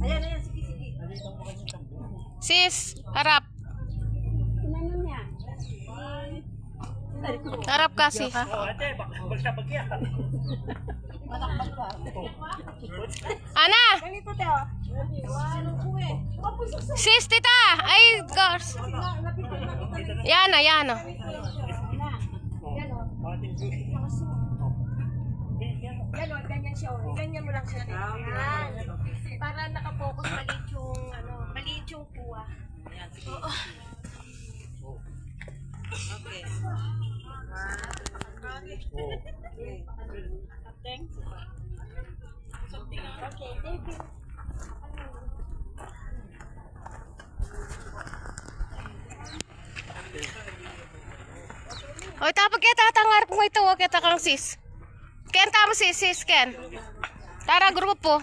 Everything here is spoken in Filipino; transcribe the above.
Ayan, ayan, sige, sige. Sis, harap. Inano niya? Harap kasi. Ana! Ganito, Teo. Sis, tita! Ay, gosh. Yana, yana. Ganon, ganyan siya. Ganyan mo lang siya. Yan. Para nakapokus maliit yung, maliit yung kuha. Oo. Okay. Thanks. Okay, thank you. Oy, tapos kita tangarap mo ito. Kita kang sis. Ken, tama sis, ken. Tara, grupo.